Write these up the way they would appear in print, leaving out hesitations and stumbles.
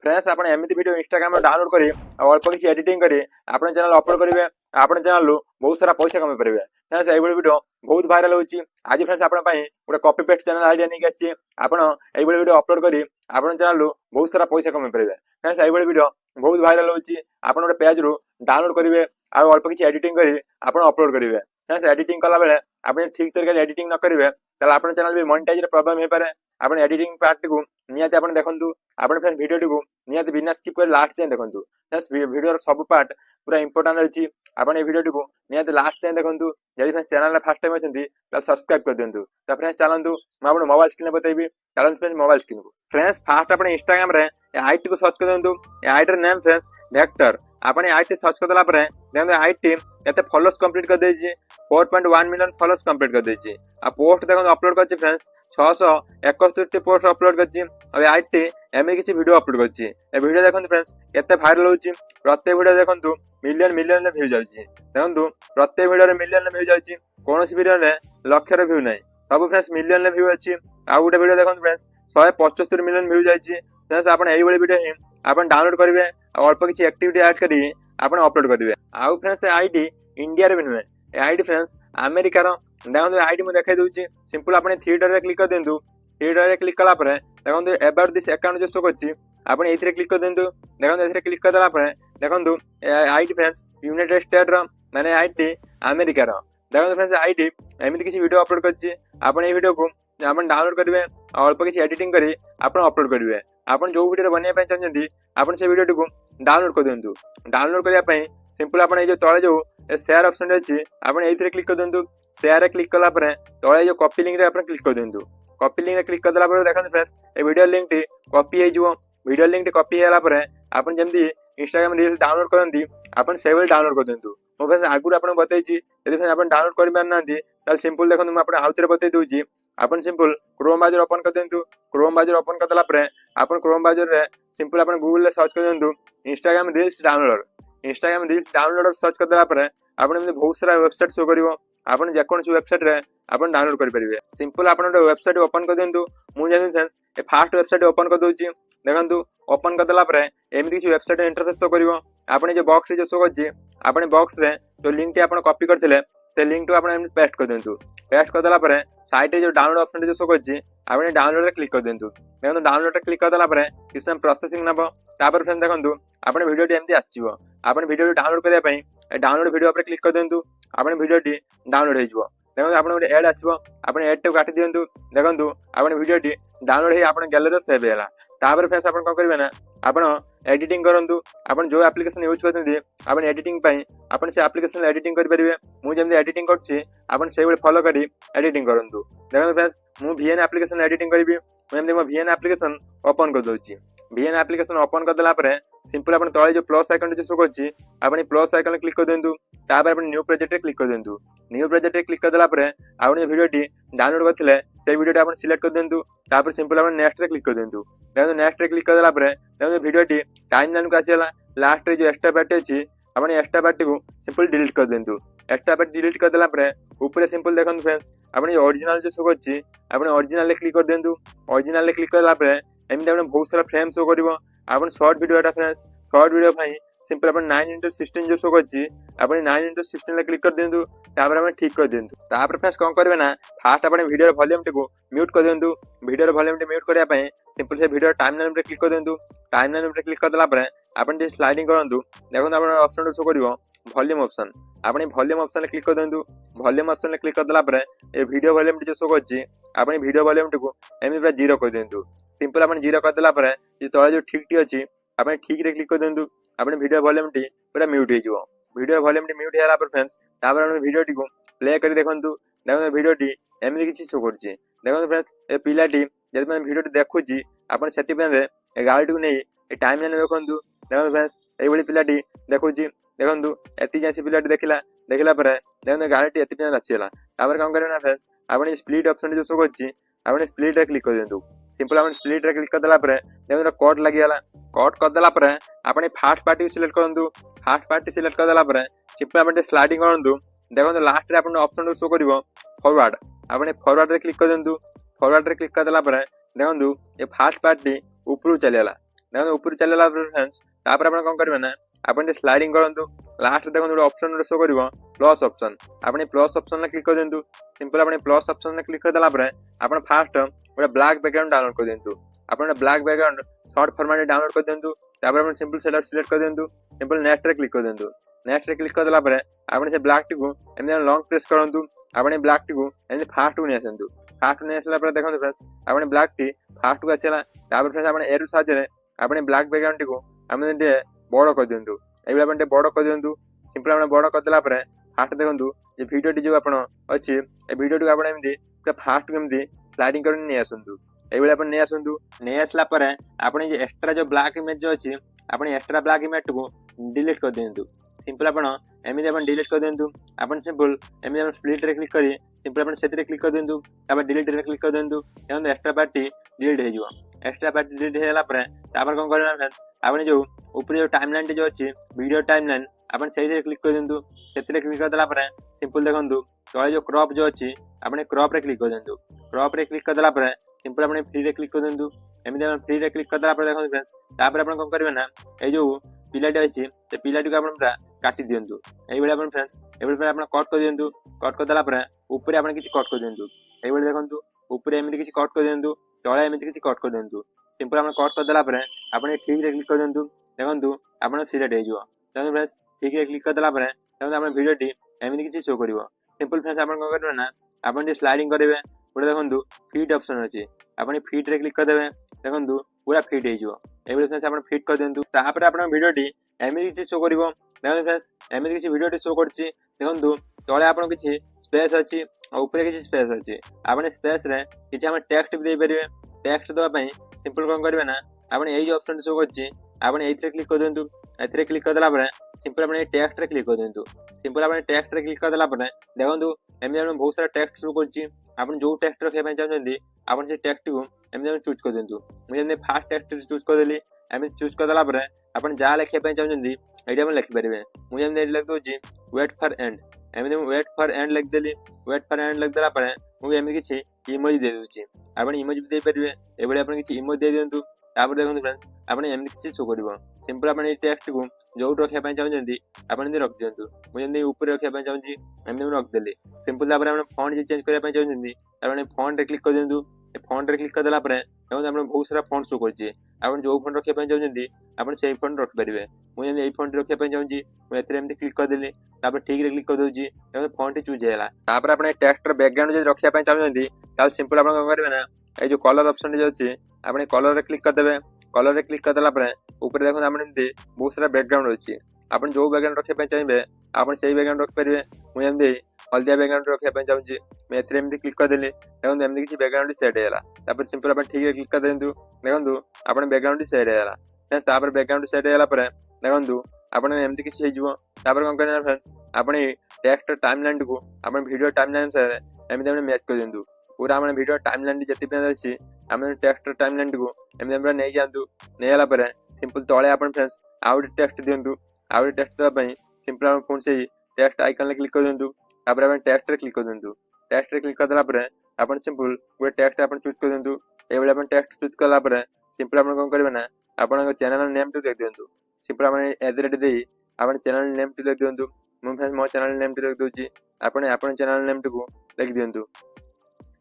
Friends आपण एमती video Instagram download करी अल्प किसी एडिटिंग करी आपण चैनल अपलोड करेंगे आपण चैनल बहुत सारा पैसा कमाई पारे। फ्रेंड्स ये वीडियो बहुत वायरल होची आज फ्रेंड्स आपण पई गोटे कॉपी पेस्ट चैनल आईडिया नहीं आसी आपण ये वीडियो अपलोड करी आपण चैनल बहुत सारा पैसा कमाई पारे। फ्रेंड्स ये वीडियो बहुत वायरल होची आपण गोटे पेज रु डाउनलोड करेंगे और अल्प किसी एडिटिंग करी आपण अपलोड करेंगे। फ्रेंड्स एडिटिंग कला बेले आपण ठीक तरीके एडिटिंग न करेंगे ताले आपण चैनल भी मोनेटाइज रे प्रॉब्लम हे पारे। आपण एडिटिंग पार्ट को नियाते आपण देखंतु आपण फ्रेंड्स वीडियो को नियाते बिना स्किप कर लास्ट जाए देखंतु। फ्रेंड्स वीडियो सब पार्ट पूरा इंपोर्टेंट अछि आपण ए वीडियो को नियाते लास्ट जाए देखंतु। यदि फ्रेंड्स चैनल ला फर्स्ट टाइम अछंती ताले सब्सक्राइब कर दियंतु। त फ्रेंड्स चलंतु म आपण मोबाइल स्क्रीन बताइबी चलंतु फ्रेंड्स मोबाइल स्क्रीन को। फ्रेंड्स फर्स्ट आपण इंस्टाग्राम रे आईडी को सर्च कर दियंतु। ए आईडी रे नेम फ्रेंड्स वेक्टर आपण आईडी सर्च कर दला परे देखंतु आईडी एते फॉलोअर्स कंप्लीट कर देछि 4.1 मिलियन फॉलोअर्स कंप्लीट कर देछि। आ पोस्ट देखंतु अपलोड करछि फ्रेंड्स 671 पोस्ट अपलोड करछि। अब आईडी एमे किछि वीडियो अपलोड करछि। ए वीडियो देखंतु फ्रेंड्स केते वायरल होछि प्रत्येक वीडियो देखंतु मिलियन मिलियन व्यू जाउछि। देखंतु प्रत्येक वीडियो रे मिलियन व्यू जाउछि कोनोसी वीडियो रे लाख रे व्यू नै सब फ्रेंड्स मिलियन व्यू अछि। आ गुटे वीडियो देखंतु फ्रेंड्स 175 मिलियन व्यू जाइछि। फ्रेंड्स आपण एई वाली वीडियो ही आपण डाउनलोड करिवे और अल्प किछि एक्टिविटी ऐड करी आपण अपलोड करिवे। आ फ्रेंड्स आईडी इंडिया रे बिनवे ए आईडी फ्रेंड्स अमेरिका रो देखंतु आईडी मु देखाइ दउछि। सिंपल आपण थिएटर रे क्लिक कर देंतु। थिएटर रे क्लिक कला परे देखंतु अबाउट दिस अकाउंट जो शो करछि आपण एथिरे क्लिक कर देंतु। देखंतु एथिरे क्लिक कर दला परे देखंतु आईडी फ्रेंड्स यूनाइटेड स्टेट रो माने आईडी अमेरिका रो। देखंतु फ्रेंड्स आईडी एमिति किछि वीडियो अपलोड करछि आपण ए वीडियो को आपण डाउनलोड करिवे और अल्प किछि एडिटिंग करी आपण अपलोड करिवे। आपण जो वीडियो बनिया पय चाहछन्ती आपण से वीडियो को डाउनलोड कर देंतु। डाउनलोड करिया पय सिंपल आपण ए जो तळे जो शेयर ऑप्शन अछि आपण एथिरे क्लिक कर देंतु। शेयर रे क्लिक कला परे तळे जो कॉपी लिंक रे आपण क्लिक कर देंतु। कॉपी लिंक रे क्लिक कर दला परे देखंतु फ्रेंड्स ए वीडियो लिंक टी कॉपी हे जिवो। वीडियो लिंक टी कॉपी हेला परे आपण जेमती इंस्टाग्राम रील डाउनलोड करंती आपण सेवेल डाउनलोड कर देंतु। मो फ्रेंड्स आगुर आपण बतैछि यदि फ्रेंड्स आपण डाउनलोड करि पार नांती ताल सिंपल देखंतु म आपण आउतरे बतै दउछि। आपण सिंपल क्रोम ब्राउज़र ओपन कर देंतु। क्रोम ब्राउज़र ओपन कर दला परे आपण क्रोम ब्राउज़र रे सिंपल आपण गूगल रे सर्च कर देंतु Instagram reels download. Instagram reels download search कर दला परे आपण एमे बहुत सारा वेबसाइट शो करिवो। आपण जे कोनसी वेबसाइट रे आपण डाउनलोड करि परिबे। सिंपल आपण ओटे वेबसाइट ओपन कर देंतु। मु जेन फ्रेंड्स ए फर्स्ट वेबसाइट ओपन कर दउछि। देखंतु ओपन कर दला परे एमिति किछि वेबसाइट इंटरफेस शो करिवो। आपण जे बॉक्स रे जो शो करछि आपण बॉक्स रे जो लिंक टी आपण कॉपी करथिले से लिंक टू आपण एमिति पेस्ट कर देंतु। पेस्ट कर दला परे साइड रे जो डाउनलोड ऑप्शन जो शो करछि आपण डाउनलोड रे क्लिक कर देंतु। देखंतु डाउनलोड रे क्लिक कर दला परे किछ टाइम प्रोसेसिंग नबो। तापर फ्रेंड्स देखंतु आपण वीडियो टी एमिति आछिबो। आपण वीडियो डाउनलोड करिया पई डाउनलोड वीडियो पर क्लिक कर देंतु। आपण वीडियो टी डाउनलोड हे जिवो। देखंतु आपण गोटे ऐड आछिबो आपण ऐड टे काटि दियंतु। देखंतु आपण वीडियो टी डाउनलोड हे आपण गैलरी रे सेव हेला। तापर फ्रेंड्स आपण कोन करिवे ना आपण एडिटिंग करंतु। आपण जो एप्लीकेशन यूज करथि आपण एडिटिंग पई आपण से एप्लीकेशन एडिटिंग करि परिबे। मु जेमति एडिटिंग करछि आपण से वेळ फॉलो करी एडिटिंग करंतु। देखंतु फ्रेंड्स मु VN एप्लीकेशन एडिटिंग करिबी। जेमति मो VN एप्लीकेशन ओपन कर दउछि। VN एप्लीकेशन ओपन कर दला परे सिंपल आपण तळे जो प्लस आइकन जो शो करछि आपण प्लस आइकन रे क्लिक कर देंतु। तापर आपण न्यू प्रोजेक्ट रे क्लिक कर देंतु। न्यू प्रोजेक्ट रे क्लिक कर दला परे आपण जे वीडियो टी डाउनलोड करथिले से वीडियो टी आपण सिलेक्ट कर देंतु। तापर सिंपल आपण नेक्स्ट रे क्लिक कर देंतु। देखंतु नेक्स्ट रे क्लिक कर दला परे देखंतु वीडियो टी टाइमलाइन को आसीला। लास्ट रे जो एक्स्ट्रा पार्ट अछि आपण एक्स्ट्रा पार्ट को सिंपल डिलीट कर देंतु। एक्स्ट्रा पार्ट डिलीट कर दला परे ऊपर सिंपल देखंतु फ्रेंड्स आपण जे ओरिजिनल जो शो करछि आपण ओरिजिनल रे क्लिक कर देंतु। ओरिजिनल रे क्लिक करला परे एमिति आपण बहुत सारा फ्रेम शो करिवो। आपण शॉर्ट वीडियो एटा फ्रेंड्स शॉर्ट वीडियो भाई सिंपल आपण 9:16 जो शो करछि आपण 9:16 रे क्लिक कर देंतु। तापर आपण ठीक कर देंतु। तापर फ्रेंड्स कोन करबे ना फास्ट आपण वीडियो रे वॉल्यूम टिको म्यूट कर देंतु। वीडियो रे वॉल्यूम टी म्यूट करिया पई सिंपल से वीडियो टाइमलाइन रे क्लिक कर देंतु। टाइमलाइन रे क्लिक कर दला परे आपण जे स्लाइडिंग करंतु। देखंतु आपण ऑप्शन शो करिवो वॉल्यूम ऑप्शन। आपण वॉल्यूम ऑप्शन रे क्लिक कर देंतु। वॉल्यूम ऑप्शन रे क्लिक कर दला परे ए वीडियो वॉल्यूम टी जो शो करछि आपण वीडियो वॉल्यूम टिको एमि पूरा 0 कर देंतु। सिंपल आपण 0 कर दला परे जे तळे जो ठीक टी अछि आपण ठीक रे क्लिक कर देंतु। आपण वीडियो वॉल्यूम टी पूरा म्यूट हे जिवो। वीडियो वॉल्यूम टी म्यूट हेला पर फ्रेंड्स तापर आपण वीडियो टी को प्ले करी देखंतु। देखंतु वीडियो टी एमि किछि शो करछि। देखंतु फ्रेंड्स ए पिला टी जदि मन वीडियो टी देखुछि आपण सेति पे ए गाडी को नै ए टाइमलाइन देखंतु। देखंतु फ्रेंड्स एई बळी पिला टी देखुछि। देखंतु एति जासी पिला टी देखिला परे देखंतु गाडी टी एति पे आसीला। तापर काम करना फ्रेंड्स आपण स्प्लिट ऑप्शन जो शो करछि आपण स्प्लिट रे क्लिक कर देंतु। सिंपल आपण स्प्लिट रे क्लिक कर दला परे देखंतु कट लागि गेला। कट कर दला परे आपण फर्स्ट पार्टी सिलेक्ट करंतु। फर्स्ट पार्टी सिलेक्ट कर दला परे सिंपल आपण स्लाइडिंग करंतु। देखंतु लास्ट रे आपण ऑप्शन शो करिवो फॉरवर्ड। आपण फॉरवर्ड रे क्लिक कर देंतु। फॉरवर्ड रे क्लिक कर दला परे देखंतु ए फर्स्ट पार्टी ऊपर चलेला। देखो ऊपर चलेला फ्रेंड्स तापर आपण कोन करबे ना आपण स्लाइडिंग करंतु लास्ट देखो गोटे ऑप्शन शो करिवो प्लस ऑप्शन आपण प्लस ऑप्शन ने क्लिक कर देंतु सिंपल आपण प्लस ऑप्शन ने क्लिक कर देला परे आपण फास्ट गोटे ब्लैक बैकग्राउंड डाउनलोड कर देंतु आपण black background short format download कर देंतु तापर आपण सिंपल सेलर सिलेक्ट कर देंतु सिंपल नेक्स्ट रे क्लिक कर देंतु नेक्स्ट रे क्लिक कर देला परे आपण से ब्लैक टी को एमने लॉन्ग प्रेस करंतु आपण ब्लैक टी को एमने फास्ट को नै आसंतु फास्ट नै आसला परे देखंतु फ्रेंड्स आपण ब्लैक टी फास्ट को आसेला तापर फ्रेंड्स आपण एरो साथ रे आपण ब्लैक बैकग्राउंड टी को हमने दे बड़ कर देंतु एबे आपण दे बड़ कर देंतु सिंपल आपण बड़ कर देला परे फास्ट देखंतु ये वीडियो टी जो आपण अछि ए वीडियो टी आपण एमदी पूरा फास्ट केमदी स्लाइडिंग कर नै आसंतु एबे आपण नै आसंतु नै आसला परे आपण जे एक्स्ट्रा जो ब्लैक इमेज जो अछि आपण एक्स्ट्रा ब्लैक इमेज को डिलीट कर देंतु सिंपल आपण एमदी आपण डिलीट कर देंतु आपण सिंपल एमदी आपण स्प्लिट रे क्लिक करी सिंपल आपण सेति रे क्लिक कर देंतु तापर डिलीट रे क्लिक कर देंतु एमदी एक्स्ट्रा पार्टी डिलीट हे जिवो एक्स्ट्रा पार्टी डिलीट हेला परे तापर कोन करबा फ्रेंड्स आपण जो ऊपर जो टाइमलाइन जो अछि वीडियो टाइमलाइन आपण सेहि रे क्लिक कर देंतु सेति रे क्लिक कर देला परे सिंपल देखंतु तळे जो क्रॉप जो अछि आपण क्रॉप रे क्लिक कर देंतु क्रॉप रे क्लिक कर देला परे सिंपल आपण फ्री रे क्लिक कर देंतु एमदी आपण फ्री रे क्लिक कर देला परे देखंतु फ्रेंड्स तापर आपण कोन करबे ना ए जो पिलाटी अछि से पिलाटी को आपण काटी दियंतु एई बेले आपण फ्रेंड्स एई बेले आपण कट कर दियंतु कट कर देला परे ऊपर आपण किछि कट कर दियंतु एई बेले देखंतु ऊपर एमदी किछि कट कर दियंतु तळे एमदी किछि कट कर दियंतु सिंपल आपण कट कर देला परे आपण ठीक रे क्लिक कर दियंतु देखंतु आपण सिलेक्ट हे जिवो देखंतु फ्रेंड्स ठीक रे क्लिक कर देला परे देखंतु आपण वीडियो टी एमदी किछि शो करिवो सिंपल फ्रेंड्स आपण कोन करबे ना आपण जे स्लाइडिंग करिवे पुरा देखंतु फीड ऑप्शन अछि आपण फीड रे क्लिक कर देबे देखंतु पूरा फीड हे जिवो एई बेले फ्रेंड्स आपण फीड कर दियंतु तापर आपण वीडियो टी एमदी किछि शो करिवो देखंतु फ्रेंड्स एमदी किछि वीडियो टी शो करछि देखंतु तळे आपण किछि स्पेस अछि आ ऊपर किछि स्पेस अछि आपण स्पेस रे किछि हम टेक्स्ट भी दे परिवे टेक्स्ट दवा पई सिंपल कोन करबे ना आपण एई जो ऑप्शन शो करछि आपण एइथरे क्लिक कर देंतु एथरे क्लिक कर देला परे सिंपल आपण टेक्स्ट रे क्लिक कर देंतु सिंपल आपण टेक्स्ट रे क्लिक कर देला परे देखंतु एमदी आपण बहुत सारा टेक्स्ट शो करछि आपण जो टेक्स्ट रखे पई चाहछन्ती आपण से टेक्स्ट को एमदी आपण चूज कर देंतु मैं एमदी फास्ट टेक्स्ट चूज कर देली एमदी चूज कर देला परे आपण जा लिखे पई चाहछन्ती एडी आपण लिखि परिबे मु एमदी एडी लिख दोछि वेट फॉर एंड एमदी वेट फॉर एंड लिख देली वेट फॉर एंड लिख देला परे मु एमदी किछि इमोजी दे दोछि आपण इमोजी भी दे परिबे एबळे आपण किछि इमोजी दे दियंतु तापर देखंतु फ्रेंड्स आपण एमदी किछि शो करिवो सिंपल आपण ए टेक्स्ट को जो रखे पई चाहछन्ती आपण एमदी रख दियंतु मु एमदी ऊपर रखे पई चाहछि एमदी रख देली सिंपल तापर आपण फॉन्ट जे चेंज करिया पई चाहछन्ती आपण फॉन्ट रे क्लिक कर दियंतु ए फॉन्ट रे क्लिक कर देला परे देखंतु आपण बहुत सारा फॉन्ट शो करछि आपण जो फॉन्ट रखे पई चाहछन्ती आपण सेही फॉन्ट रख परिबे मु एमदी ए फॉन्ट रखे पई चाहछि मु एथरे एमदी क्लिक कर देली तापर ठीक रे क्लिक कर दोछि देखंतु फॉन्ट चूज हेला तापर आपण टेक्स्ट रे बैकग्राउंड जे रखे पई चाहछन्ती ताल सिंपल आपण कोन करबे ना ए जो कलर ऑप्शन जे अछि आपण कलर रे क्लिक कर देबे कलर रे क्लिक कर देला परे ऊपर देखो आपण एमदी बहुत सारा बैकग्राउंड अछि आपण जो बैकग्राउंड रखे पई चाहिबे आपण सेही बैकग्राउंड रख परिबे मु एमदी हल्दिया बैकग्राउंड रखे पई चाहछि मैं एथरे एमदी क्लिक कर देली देखो एमदी किछि बैकग्राउंड सेट हेला तापर सिंपल आपण ठीक रे क्लिक कर देंतु देखंतु आपण बैकग्राउंड सेट हेला फ्रेंड्स तापर बैकग्राउंड सेट हेला परे देखंतु आपण एमदी किछि हे जिवो तापर कोन करना फ्रेंड्स आपण टेक्स्ट टाइमलाइन को आपण वीडियो टाइमलाइन से एमदी आपण मैच कर देंतु पूरा आपण वीडियो टाइमलाइन जति पे अछि आपण टेक्स्ट टाइमलाइन को एमदी आपण नै जानतु नै हला परे सिंपल तळे आपण फ्रेंड्स आउट टेक्स्ट दियंतु आउट टेक्स्ट दवा पई सिंपल आपण फोन से टेक्स्ट आइकन ले क्लिक कर देंतु तापर आपण टेक्स्ट रे क्लिक कर देंतु टेक्स्ट रे क्लिक कर देला परे आपण सिंपल वो टेक्स्ट आपण चूज कर देंतु ए बेले आपण टेक्स्ट चूज करला परे सिंपल आपण कोन करबे ना आपण चैनल नेम टू लिख देंतु सिंपल आपण एड्रेस देई आपण चैनल नेम टू लिख देंतु मु फ्रेंड्स मो चैनल नेम टू लिख दोछि आपण चैनल नेम टू को लिख देंतु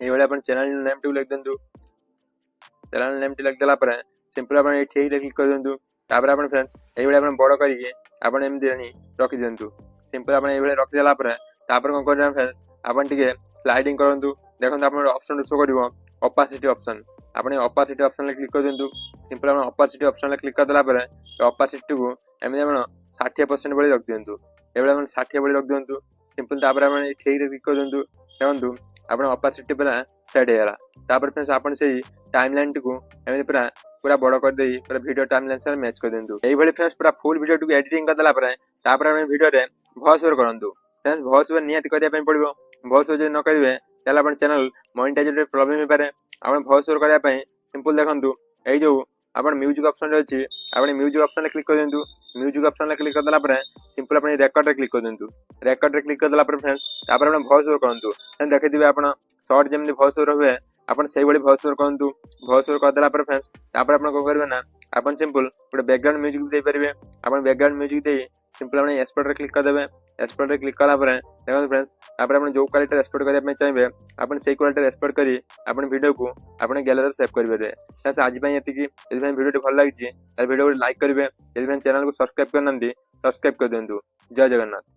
ए बेले आपण चैनल नेम टू लिख देंतु चैनल नेम टू लिख देला परे सिंपल आपण ए ठीक रे क्लिक कर देंतु तापर आपण फ्रेंड्स ए बेले आपण बड़ करिके आपण एमदी रानी रखि देंतु सिंपल आपण ए बेले रखि देला परे तापर कोन करना फ्रेंड्स आपण टिके स्लाइडिंग करंतु देखंतु आपण ऑप्शन शो करिवो ओपासिटी ऑप्शन आपण ओपासिटी ऑप्शन ले क्लिक कर देंतु सिंपल आपण ओपासिटी ऑप्शन ले क्लिक कर देला परे ओपासिटी को एमदी आपण 60% बळी रख दियंतु ए बेले आपण 60 बळी रख दियंतु सिंपल तापर आपण ठीक रे क्लिक कर देंतु देखंतु आपण ओपासिटी पूरा सेट हेला तापर फ्रेंड्स आपण सेही टाइमलाइन को एमदी पूरा बड़ कर देई पूरा वीडियो टाइमलाइन से मैच कर देंतु एई भली फ्रेंड्स पूरा फुल वीडियो को एडिटिंग कर देला परे तापर आपण वीडियो रे वॉइस ओवर करंतु फ्रेंड्स वॉइस ओवर नियत करिया पई पड़िबो वॉइस ओवर जे न करिवे ताला आपण चैनल मोनेटाइज रे प्रॉब्लम हे पारे आपण वॉइस ओवर करिया पई सिंपल देखंतु एई जो आपण म्यूजिक ऑप्शन रे अछि आपण म्यूजिक ऑप्शन ले क्लिक कर देंतु म्यूजिक ऑप्शन ले क्लिक कर देला परे सिंपल आपण रिकॉर्ड रे क्लिक कर देंतु रिकॉर्ड रे क्लिक कर देला परे फ्रेंड्स तापर आपण वॉइस ओवर करंतु देखे दिबे आपण शॉर्ट जेमनि वॉइस ओवर होवे ଆପଣ ସେଇଭଳି ଭଏସ୍ ଓଭର କରନ୍ତୁ। ଭଏସ୍ ଓଭର କରିଦେଲା ପରେ ଫ୍ରେଣ୍ଡସ୍ ତାପରେ ଆପଣ କଣ କରିବେ ନା ଆପଣ ସିମ୍ପଲ୍ ଗୋଟେ ବ୍ୟାକଗ୍ରାଉଣ୍ଡ ମ୍ୟୁଜିକ୍ ଦେଇପାରିବେ। ଆପଣ ବ୍ୟାକଗ୍ରାଉଣ୍ଡ ମ୍ୟୁଜିକ୍ ଦେଇ ସିମ୍ପଲ୍ ଆପଣ ଏକ୍ସପୋର୍ଟରେ କ୍ଲିକ୍ କରିଦେବେ। ଏକ୍ସପୋର୍ଟରେ କ୍ଲିକ୍ କଲା ପରେ ଦେଖନ୍ତୁ ଫ୍ରେଣ୍ଡସ୍ ତାପରେ ଆପଣ ଯୋଉ କ୍ୱାଲିଟିରେ ଏକ୍ସପୋର୍ଟ କରିବା ପାଇଁ ଚାହିଁବେ ଆପଣ ସେଇ କ୍ୱାଲିଟିରେ ଏକ୍ସପୋର୍ଟ କରି ଆପଣ ଭିଡ଼ିଓକୁ ଆପଣ ଗ୍ୟାଲେରୀରେ ସେଭ୍ କରିପାରିବେ। ଫ୍ରେଣ୍ଡସ୍ ଆଜି ପାଇଁ ଏତିକି। ଯଦି ଭିଡ଼ିଓଟି ଭଲ ଲାଗିଛି ତାହେଲେ ଭିଡ଼ିଓକୁ ଲାଇକ୍ କରିବେ। ଯଦି ଚ୍ୟାନେଲକୁ ସବସ୍କ୍ରାଇବ୍ କରିନାହାନ୍ତି ସବସ୍କ୍ରାଇବ୍ କରିଦିଅନ୍ତୁ। ଜୟ ଜଗନ୍ନାଥ।